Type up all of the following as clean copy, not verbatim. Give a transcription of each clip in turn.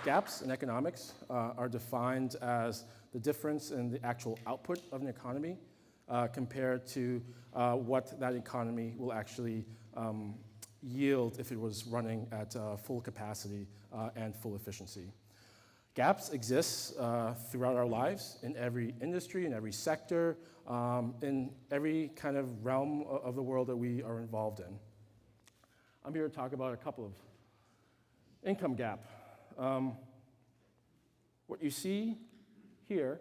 gaps in economics are defined as the difference in the actual output of an economy compared to what that economy will actually yield if it was running at full capacity and full efficiency. Gaps exist throughout our lives in every industry, in every sector, in every kind of realm of the world that we are involved in. I'm here to talk about a couple of income gap. What you see here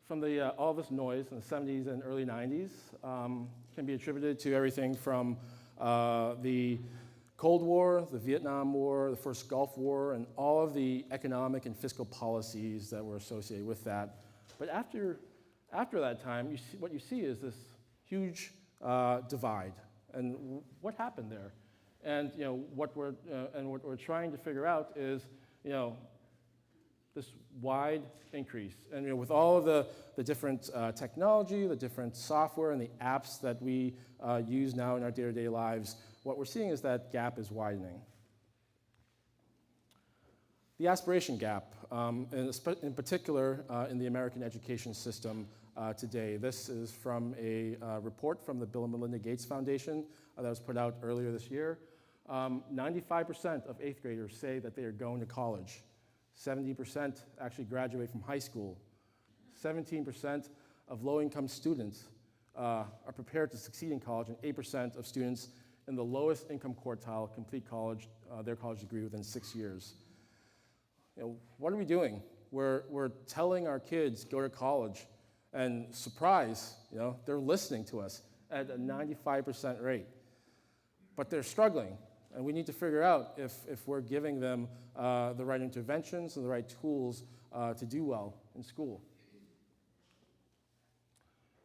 from all this noise in the 70s and early 90s can be attributed to everything from the Cold War, the Vietnam War, the first Gulf War, and all of the economic and fiscal policies that were associated with that. But after that time, what you see is this huge divide. And what happened there? And what we're trying to figure out is this wide increase. And with all of the different technology, the different software, and the apps that we use now in our day-to-day lives, what we're seeing is that gap is widening. The aspiration gap, in particular in the American education system today. This is from a report from the Bill and Melinda Gates Foundation that was put out earlier this year. 95% of 8th graders say that they are going to college. 70% actually graduate from high school. 17% of low-income students are prepared to succeed in college, and 8% of students in the lowest income quartile complete college, their college degree within 6 years. What are we doing? We're telling our kids go to college, and surprise, they're listening to us at a 95% rate. But they're struggling, and we need to figure out if we're giving them the right interventions and the right tools to do well in school.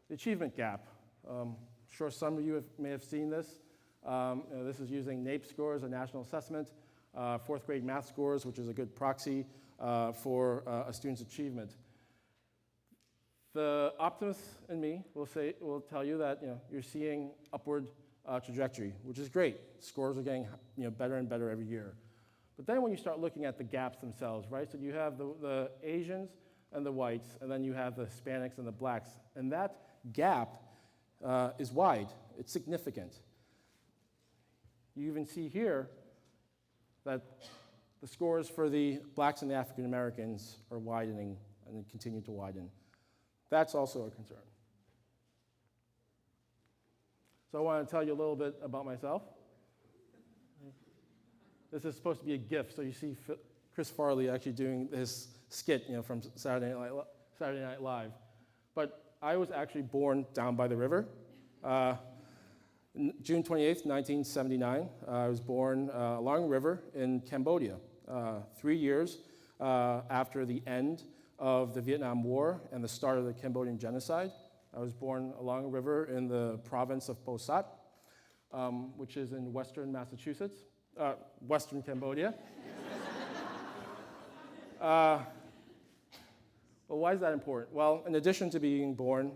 The achievement gap. I'm sure some of you may have seen this. This is using NAEP scores, a national assessment, 4th grade math scores, which is a good proxy for a student's achievement. The optimist in me will tell you that you're seeing upward trajectory, which is great. Scores are getting better and better every year. But then when you start looking at the gaps themselves, right? So you have the Asians and the whites, and then you have the Hispanics and the blacks. And that gap is wide. It's significant. You even see here that the scores for the blacks and the African Americans are widening and continue to widen. That's also a concern. So I want to tell you a little bit about myself. This is supposed to be a GIF, so you see Chris Farley actually doing his skit from Saturday Night Live. But I was actually born down by the river. June 28th, 1979, I was born along the river in Cambodia, 3 years after the end of the Vietnam War and the start of the Cambodian genocide. I was born along a river in the province of Po Sat, which is in western Massachusetts, western Cambodia. Well, why is that important? Well, in addition to being born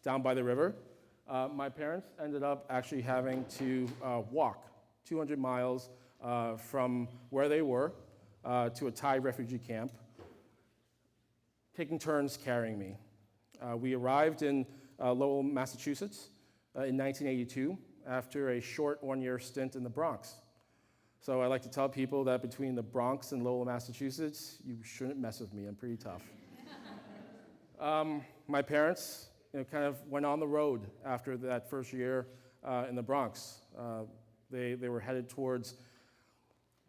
down by the river, my parents ended up actually having to walk 200 miles from where they were to a Thai refugee camp, taking turns carrying me. We arrived in Lowell, Massachusetts in 1982 after a short one-year stint in the Bronx. So I like to tell people that between the Bronx and Lowell, Massachusetts, you shouldn't mess with me. I'm pretty tough. My parents kind of went on the road after that first year in the Bronx. They were headed towards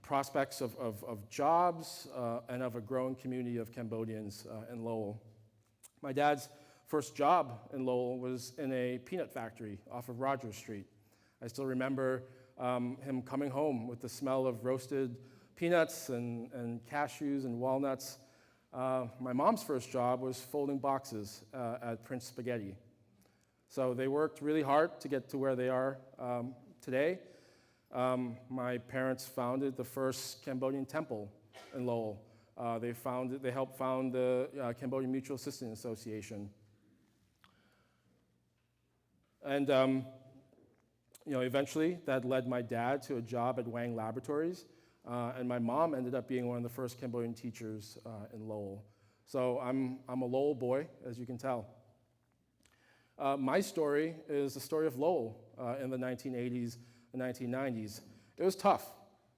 prospects of jobs and of a growing community of Cambodians in Lowell. My dad's first job in Lowell was in a peanut factory off of Rogers Street. I still remember him coming home with the smell of roasted peanuts and cashews and walnuts. My mom's first job was folding boxes at Prince Spaghetti. So they worked really hard to get to where they are today. My parents founded the first Cambodian temple in Lowell. They helped found the Cambodian Mutual Assistance Association. And eventually that led my dad to a job at Wang Laboratories, And my mom ended up being one of the first Cambodian teachers in Lowell. So I'm a Lowell boy, as you can tell. My story is the story of Lowell in the 1980s and 1990s. It was tough,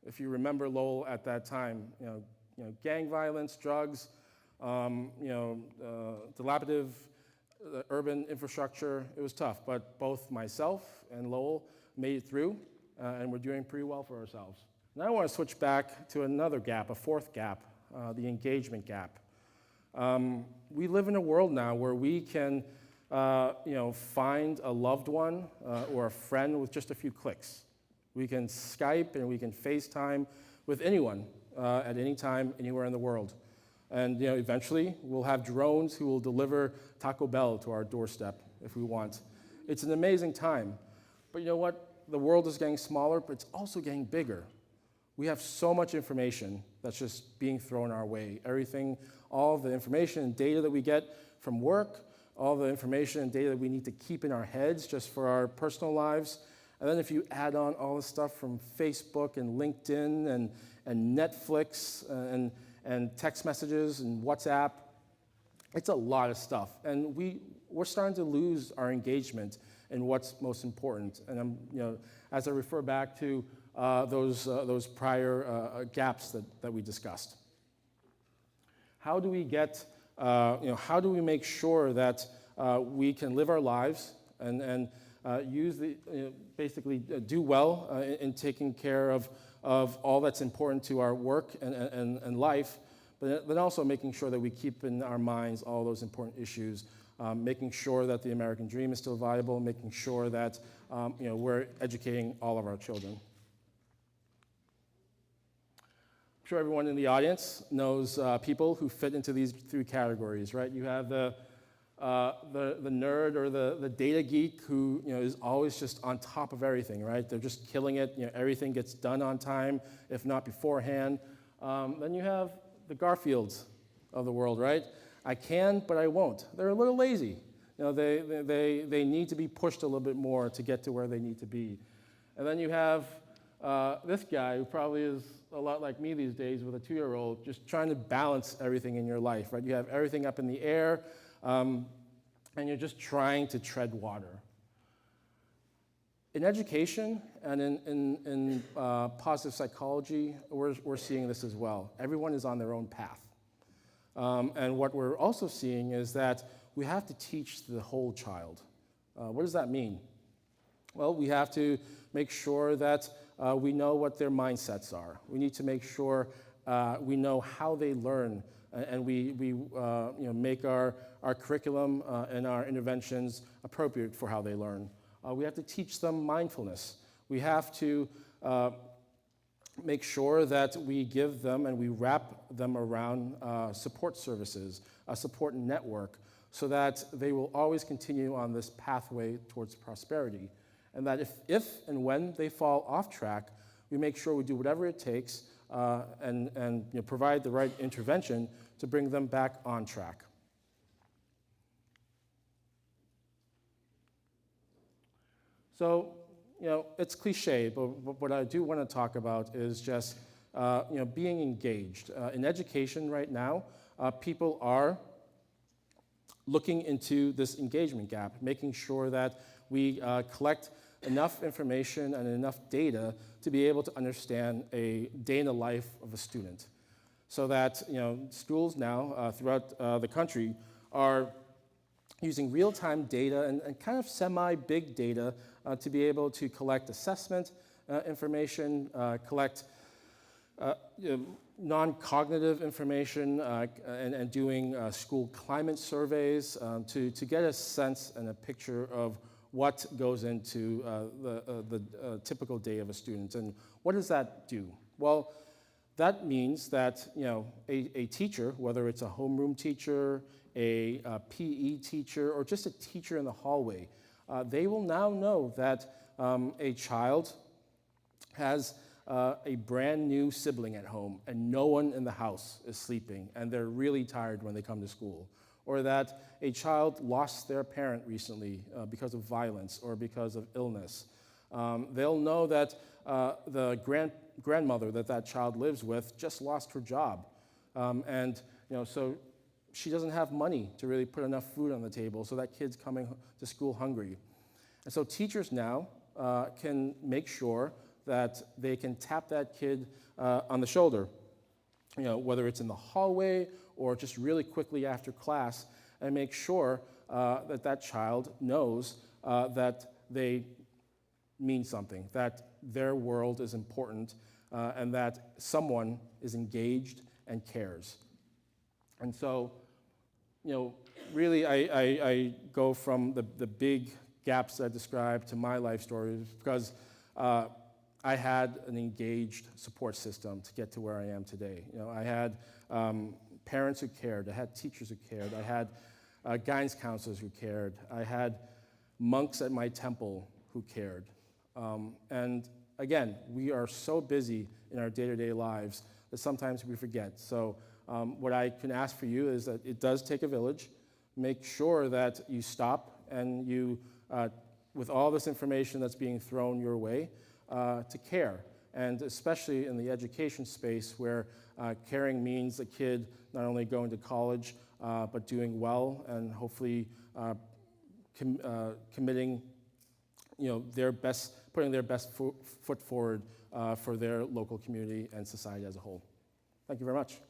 if you remember Lowell at that time. Gang violence, drugs, dilapidative urban infrastructure. It was tough, but both myself and Lowell made it through, and we're doing pretty well for ourselves. Now I want to switch back to another gap, a fourth gap, the engagement gap. We live in a world now where we can find a loved one or a friend with just a few clicks. We can Skype and we can FaceTime with anyone at any time, anywhere in the world. And eventually we'll have drones who will deliver Taco Bell to our doorstep if we want. It's an amazing time. But you know what? The world is getting smaller, but it's also getting bigger. We have so much information that's just being thrown our way. Everything, all the information and data that we get from work, all the information and data that we need to keep in our heads just for our personal lives. And then if you add on all the stuff from Facebook and LinkedIn and Netflix and text messages and WhatsApp, it's a lot of stuff. And we're starting to lose our engagement in what's most important. And as I refer back to those prior gaps that we discussed. How do we get, how do we make sure that we can live our lives and use basically do well in taking care of all that's important to our work and life, but then also making sure that we keep in our minds all those important issues, making sure that the American dream is still viable, making sure that we're educating all of our children. I'm sure everyone in the audience knows people who fit into these three categories, right? You have the nerd or the data geek who is always just on top of everything, right? They're just killing it. Everything gets done on time, if not beforehand. Then you have the Garfields of the world, right? I can, but I won't. They're a little lazy. They need to be pushed a little bit more to get to where they need to be. And then you have this guy who probably is a lot like me these days with a 2-year-old, just trying to balance everything in your life, right? You have everything up in the air, and you're just trying to tread water. In education and in positive psychology, we're seeing this as well. Everyone is on their own path. And what we're also seeing is that we have to teach the whole child. What does that mean? Well, we have to make sure that we know what their mindsets are. We need to make sure we know how they learn, and we make our curriculum and our interventions appropriate for how they learn. We have to teach them mindfulness. We have to make sure that we give them and we wrap them around support services, a support network, so that they will always continue on this pathway towards prosperity. And that if and when they fall off track, we make sure we do whatever it takes and provide the right intervention to bring them back on track. So, it's cliche, but what I do want to talk about is just, being engaged. In education right now, people are looking into this engagement gap, making sure that we collect enough information and enough data to be able to understand a day in the life of a student. So that schools now throughout the country are using real-time data and kind of semi-big data to be able to collect assessment information, collect non-cognitive information, and doing school climate surveys to get a sense and a picture of what goes into the typical day of a student. And what does that do? Well, that means that a teacher, whether it's a homeroom teacher, a PE teacher, or just a teacher in the hallway, they will now know that a child has a brand new sibling at home and no one in the house is sleeping and they're really tired when they come to school. Or that a child lost their parent recently because of violence or because of illness. They'll know that the grandmother that child lives with just lost her job. And so she doesn't have money to really put enough food on the table, so that kid's coming to school hungry. And so teachers now can make sure that they can tap that kid on the shoulder, whether it's in the hallway or just really quickly after class, and make sure that child knows that they mean something, that their world is important, and that someone is engaged and cares. And so, really I go from the big gaps I described to my life story because I had an engaged support system to get to where I am today. I had parents who cared. I had teachers who cared. I had guidance counselors who cared. I had monks at my temple who cared. And again, we are so busy in our day-to-day lives that sometimes we forget. So what I can ask for you is that it does take a village. Make sure that you stop and you, with all this information that's being thrown your way, to care. And especially in the education space where caring means a kid not only going to college, but doing well and hopefully committing putting their best foot forward for their local community and society as a whole. Thank you very much.